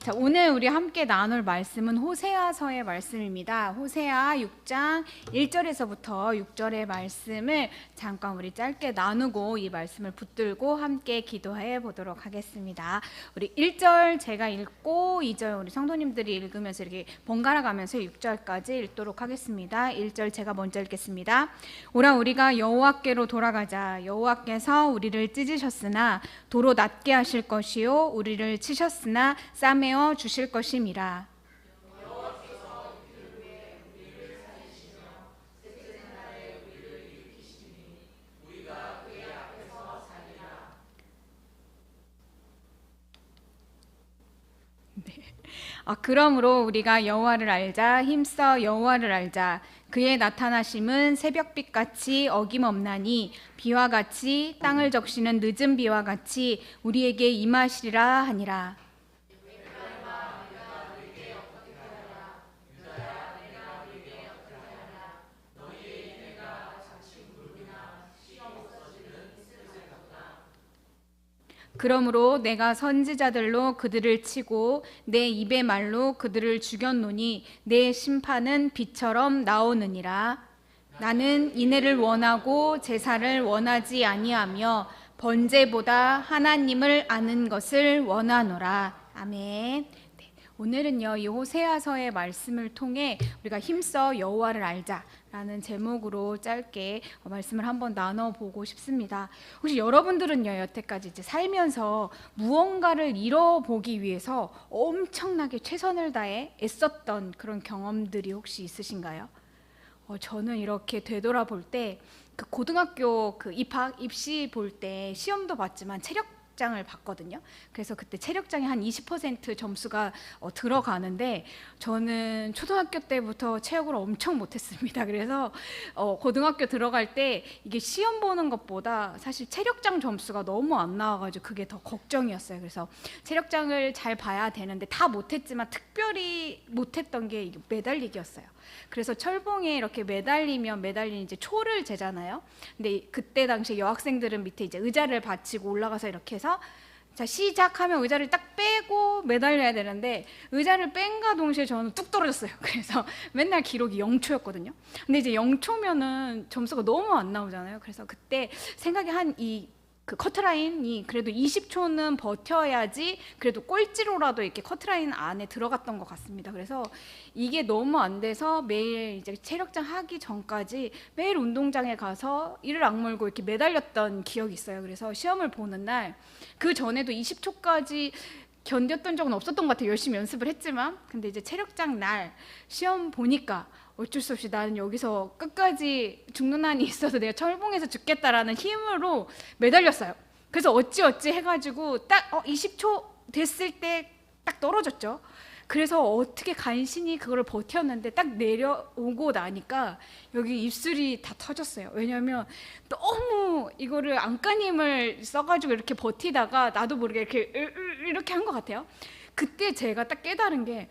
자, 오늘 우리 함께 나눌 말씀은 호세아서의 말씀입니다. 호세아 6장 1절에서부터 6절의 말씀을 잠깐 우리 짧게 나누고 이 말씀을 붙들고 함께 기도해 보도록 하겠습니다. 우리 1절 제가 읽고 2절 우리 성도님들이 읽으면서 이렇게 번갈아 가면서 6절까지 읽도록 하겠습니다. 1절 제가 먼저 읽겠습니다. 오라 우리가 여호와께로 돌아가자. 여호와께서 우리를 찢으셨으나 도로 낮게 하실 것이요 우리를 치셨으나 싸매어 주실 것임이라. 그러므로 우리가 여호와를 알자. 힘써 여호와를 알자. 그의 나타나심은 새벽빛같이 어김없나니 비와 같이 땅을 적시는 늦은 비와 같이 우리에게 임하시리라 하니라. 그러므로 내가 선지자들로 그들을 치고 내 입의 말로 그들을 죽였노니 내 심판은 비처럼 나오느니라. 나는 인애를 원하고 제사를 원하지 아니하며 번제보다 하나님을 아는 것을 원하노라. 아멘. 네, 오늘은요 이 호세아서의 말씀을 통해 우리가 힘써 여호와를 알자라는 제목으로 짧게 말씀을 한번 나눠보고 싶습니다. 혹시 여러분들은요 여태까지 이제 살면서 무언가를 이뤄보기 위해서 엄청나게 최선을 다해 애썼던 그런 경험들이 혹시 있으신가요? 저는 이렇게 되돌아볼 때 그 고등학교 그 입시 볼 때 시험도 봤지만 체력장을 봤거든요. 그래서 그때 체력장에 한 20% 점수가 들어가는데 저는 초등학교 때부터 체육을 엄청 못했습니다. 그래서 고등학교 들어갈 때 이게 시험 보는 것보다 사실 체력장 점수가 너무 안 나와가지고 그게 더 걱정이었어요. 그래서 체력장을 잘 봐야 되는데 다 못했지만 특별히 못했던 게 이게 매달리기였어요. 그래서 철봉에 이렇게 매달리면 이제 초를 재잖아요. 근데 그때 당시 여학생들은 밑에 이제 의자를 받치고 올라가서 이렇게 해서 자 시작하면 의자를 딱 빼고 매달려야 되는데 의자를 뺀과 동시에 저는 뚝 떨어졌어요. 그래서 맨날 기록이 0초였거든요. 근데 이제 0초면은 점수가 너무 안 나오잖아요. 그래서 그때 생각이 그 커트라인이 그래도 20초는 버텨야지 그래도 꼴찌로라도 이렇게 커트라인 안에 들어갔던 것 같습니다. 그래서 이게 너무 안 돼서 매일 이제 체력장 하기 전까지 매일 운동장에 가서 이를 악물고 이렇게 매달렸던 기억이 있어요. 그래서 시험을 보는 날 그 전에도 20초까지 견뎠던 적은 없었던 것 같아요. 열심히 연습을 했지만. 근데 이제 체력장 날 시험 보니까 어쩔 수 없이 나는 여기서 끝까지 죽는 한이 있어서 내가 철봉에서 죽겠다라는 힘으로 매달렸어요. 그래서 어찌 해가지고 딱 20초 됐을 때 딱 떨어졌죠. 그래서 어떻게 간신히 그걸 버텼는데 딱 내려오고 나니까 여기 입술이 다 터졌어요. 왜냐면 너무 이거를 안간힘을 써가지고 이렇게 버티다가 나도 모르게 이렇게 한 것 같아요. 그때 제가 딱 깨달은 게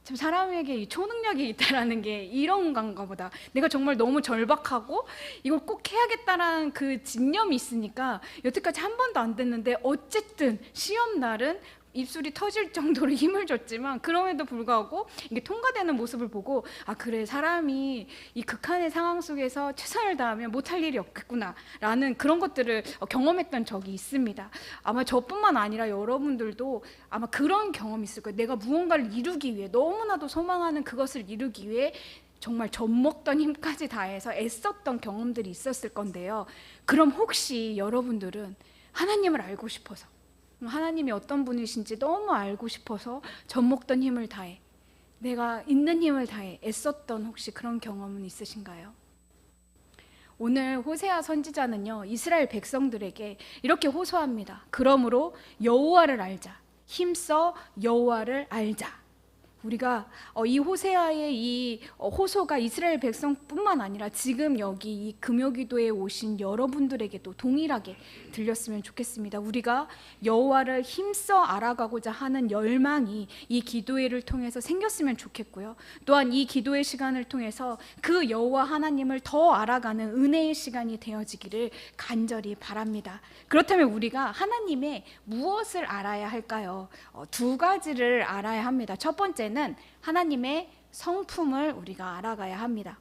참 사람에게 이 초능력이 있다라는 게 이런 건가 보다. 내가 정말 너무 절박하고 이걸 꼭 해야겠다라는 그 진념이 있으니까 여태까지 한 번도 안 됐는데 어쨌든 시험 날은 입술이 터질 정도로 힘을 줬지만 그럼에도 불구하고 이게 통과되는 모습을 보고 그래 사람이 이 극한의 상황 속에서 최선을 다하면 못할 일이 없겠구나 라는 그런 것들을 경험했던 적이 있습니다. 아마 저뿐만 아니라 여러분들도 아마 그런 경험이 있을 거예요. 내가 무언가를 이루기 위해 너무나도 소망하는 그것을 이루기 위해 정말 젖먹던 힘까지 다해서 애썼던 경험들이 있었을 건데요. 그럼 혹시 여러분들은 하나님을 알고 싶어서 하나님이 어떤 분이신지 너무 알고 싶어서 젖먹던 힘을 다해 내가 있는 힘을 다해 애썼던 혹시 그런 경험은 있으신가요? 오늘 호세아 선지자는요 이스라엘 백성들에게 이렇게 호소합니다. 그러므로 여호와를 알자. 힘써 여호와를 알자. 우리가 이 호세아의 이 호소가 이스라엘 백성뿐만 아니라 지금 여기 이 금요기도에 오신 여러분들에게도 동일하게 들렸으면 좋겠습니다. 우리가 여호와를 힘써 알아가고자 하는 열망이 이 기도회를 통해서 생겼으면 좋겠고요. 또한 이 기도회 시간을 통해서 그 여호와 하나님을 더 알아가는 은혜의 시간이 되어지기를 간절히 바랍니다. 그렇다면 우리가 하나님의 무엇을 알아야 할까요? 두 가지를 알아야 합니다. 첫 번째는 하나님의 성품을 우리가 알아가야 합니다.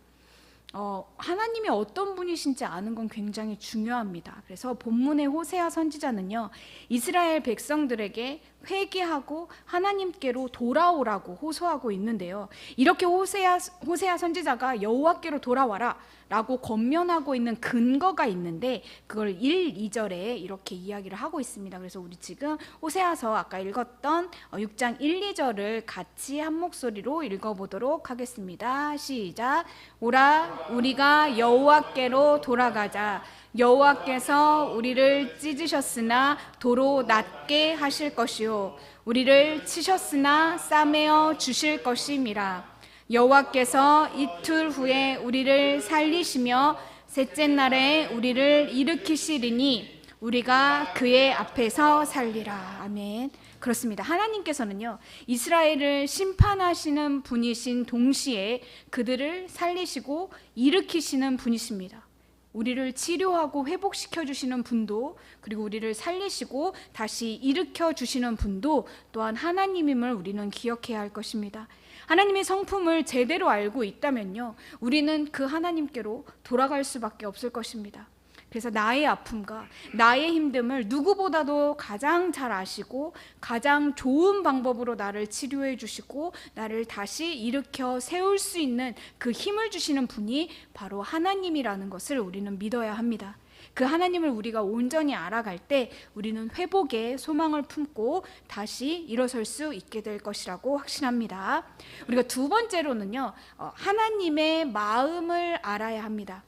하나님이 어떤 분이신지 아는 건 굉장히 중요합니다. 그래서 본문의 호세아 선지자는요, 이스라엘 백성들에게 회개하고 하나님께로 돌아오라고 호소하고 있는데요, 이렇게 호세아 선지자가 여호와께로 돌아와라 라고 권면하고 있는 근거가 있는데 그걸 1, 2절에 이렇게 이야기를 하고 있습니다. 그래서 우리 지금 호세아서 아까 읽었던 6장 1, 2절을 같이 한 목소리로 읽어보도록 하겠습니다. 시작. 오라 우리가 여호와께로 돌아가자. 여호와께서 우리를 찢으셨으나 도로 낫게 하실 것이요 우리를 치셨으나 싸매어 주실 것임이라. 여호와께서 이틀 후에 우리를 살리시며 셋째 날에 우리를 일으키시리니 우리가 그의 앞에서 살리라. 아멘. 그렇습니다. 하나님께서는요, 이스라엘을 심판하시는 분이신 동시에 그들을 살리시고 일으키시는 분이십니다. 우리를 치료하고 회복시켜 주시는 분도, 그리고 우리를 살리시고 다시 일으켜 주시는 분도 또한 하나님임을 우리는 기억해야 할 것입니다. 하나님의 성품을 제대로 알고 있다면요, 우리는 그 하나님께로 돌아갈 수밖에 없을 것입니다. 그래서 나의 아픔과 나의 힘듦을 누구보다도 가장 잘 아시고 가장 좋은 방법으로 나를 치료해 주시고 나를 다시 일으켜 세울 수 있는 그 힘을 주시는 분이 바로 하나님이라는 것을 우리는 믿어야 합니다. 그 하나님을 우리가 온전히 알아갈 때 우리는 회복의 소망을 품고 다시 일어설 수 있게 될 것이라고 확신합니다. 우리가 두 번째로는요, 하나님의 마음을 알아야 합니다.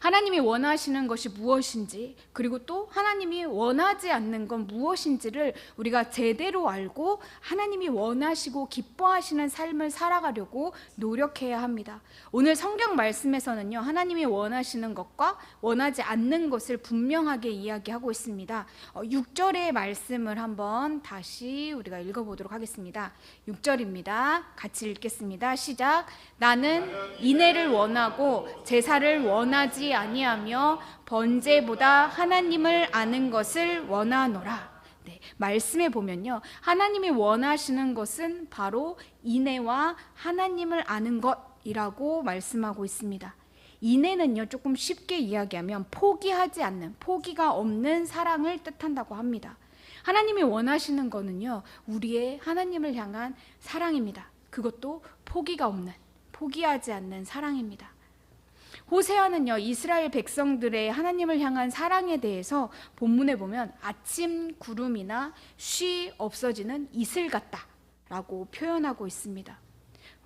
하나님이 원하시는 것이 무엇인지, 그리고 또 하나님이 원하지 않는 건 무엇인지를 우리가 제대로 알고 하나님이 원하시고 기뻐하시는 삶을 살아가려고 노력해야 합니다. 오늘 성경 말씀에서는요, 하나님이 원하시는 것과 원하지 않는 것을 분명하게 이야기하고 있습니다. 6절의 말씀을 한번 다시 우리가 읽어보도록 하겠습니다. 6절입니다. 같이 읽겠습니다. 시작. 나는 인애를 원하고 제사를 원하지 아니하며 번제보다 하나님을 아는 것을 원하노라. 네, 말씀에 보면요, 하나님이 원하시는 것은 바로 인애와 하나님을 아는 것이라고 말씀하고 있습니다. 인애는요, 조금 쉽게 이야기하면 포기하지 않는, 포기가 없는 사랑을 뜻한다고 합니다. 하나님이 원하시는 거는요, 우리의 하나님을 향한 사랑입니다. 그것도 포기가 없는, 포기하지 않는 사랑입니다. 호세아는요, 이스라엘 백성들의 하나님을 향한 사랑에 대해서 본문에 보면 아침 구름이나 쉬 없어지는 이슬 같다 라고 표현하고 있습니다.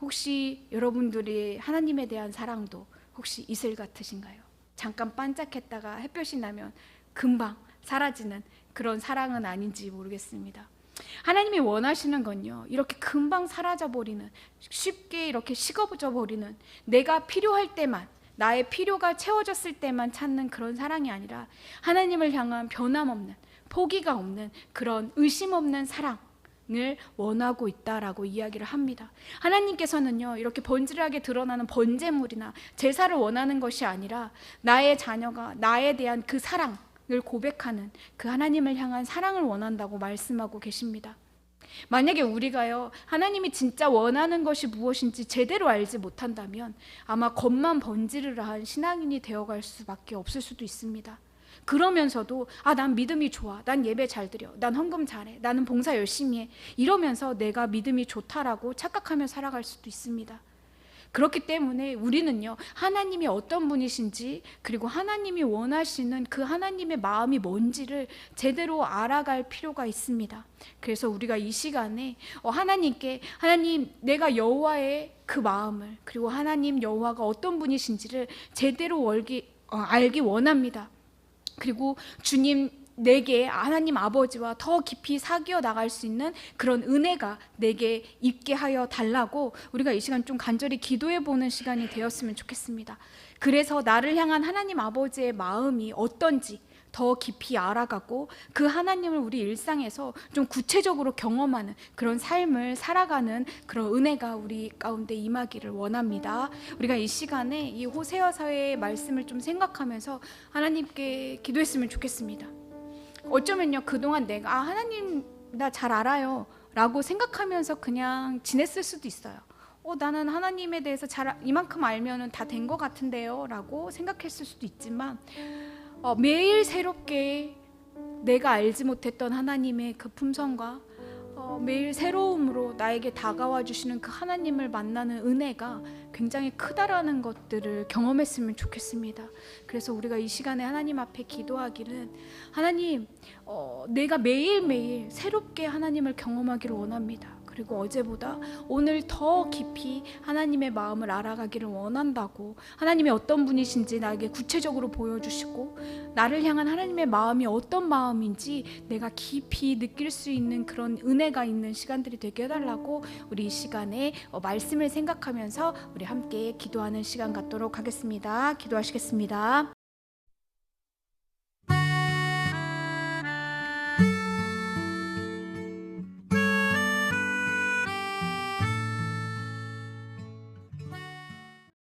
혹시 여러분들이 하나님에 대한 사랑도 혹시 이슬 같으신가요? 잠깐 반짝했다가 햇볕이 나면 금방 사라지는 그런 사랑은 아닌지 모르겠습니다. 하나님이 원하시는 건요, 이렇게 금방 사라져버리는, 쉽게 이렇게 식어져 버리는, 내가 필요할 때만, 나의 필요가 채워졌을 때만 찾는 그런 사랑이 아니라 하나님을 향한 변함없는, 포기가 없는 그런 의심 없는 사랑을 원하고 있다라고 이야기를 합니다. 하나님께서는요, 이렇게 번질하게 드러나는 번제물이나 제사를 원하는 것이 아니라 나의 자녀가 나에 대한 그 사랑을 고백하는 그 하나님을 향한 사랑을 원한다고 말씀하고 계십니다. 만약에 우리가요, 하나님이 진짜 원하는 것이 무엇인지 제대로 알지 못한다면 아마 겉만 번지르르한 신앙인이 되어갈 수밖에 없을 수도 있습니다. 그러면서도 난 믿음이 좋아, 난 예배 잘 드려, 난 헌금 잘해, 나는 봉사 열심히 해, 이러면서 내가 믿음이 좋다라고 착각하며 살아갈 수도 있습니다. 그렇기 때문에 우리는요, 하나님이 어떤 분이신지, 그리고 하나님이 원하시는 그 하나님의 마음이 뭔지를 제대로 알아갈 필요가 있습니다. 그래서 우리가 이 시간에 하나님께, 하나님, 내가 여호와의 그 마음을, 그리고 하나님 여호와가 어떤 분이신지를 제대로 알기 원합니다. 그리고 주님, 내게 하나님 아버지와 더 깊이 사귀어 나갈 수 있는 그런 은혜가 내게 있게 하여 달라고 우리가 이 시간 좀 간절히 기도해 보는 시간이 되었으면 좋겠습니다. 그래서 나를 향한 하나님 아버지의 마음이 어떤지 더 깊이 알아가고 그 하나님을 우리 일상에서 좀 구체적으로 경험하는 그런 삶을 살아가는 그런 은혜가 우리 가운데 임하기를 원합니다. 우리가 이 시간에 이 호세아서의 말씀을 좀 생각하면서 하나님께 기도했으면 좋겠습니다. 어쩌면요, 그동안 내가 하나님 나 잘 알아요 라고 생각하면서 그냥 지냈을 수도 있어요. 나는 하나님에 대해서 이만큼 알면은 다 된 것 같은데요 라고 생각했을 수도 있지만 매일 새롭게 내가 알지 못했던 하나님의 그 품성과 매일 새로움으로 나에게 다가와 주시는 그 하나님을 만나는 은혜가 굉장히 크다라는 것들을 경험했으면 좋겠습니다. 그래서 우리가 이 시간에 하나님 앞에 기도하기는 하나님, 내가 매일매일 새롭게 하나님을 경험하기를 원합니다. 그리고 어제보다 오늘 더 깊이 하나님의 마음을 알아가기를 원한다고, 하나님이 어떤 분이신지 나에게 구체적으로 보여주시고 나를 향한 하나님의 마음이 어떤 마음인지 내가 깊이 느낄 수 있는 그런 은혜가 있는 시간들이 되게 해달라고 우리 이 시간에 말씀을 생각하면서 우리 함께 기도하는 시간 갖도록 하겠습니다. 기도하시겠습니다.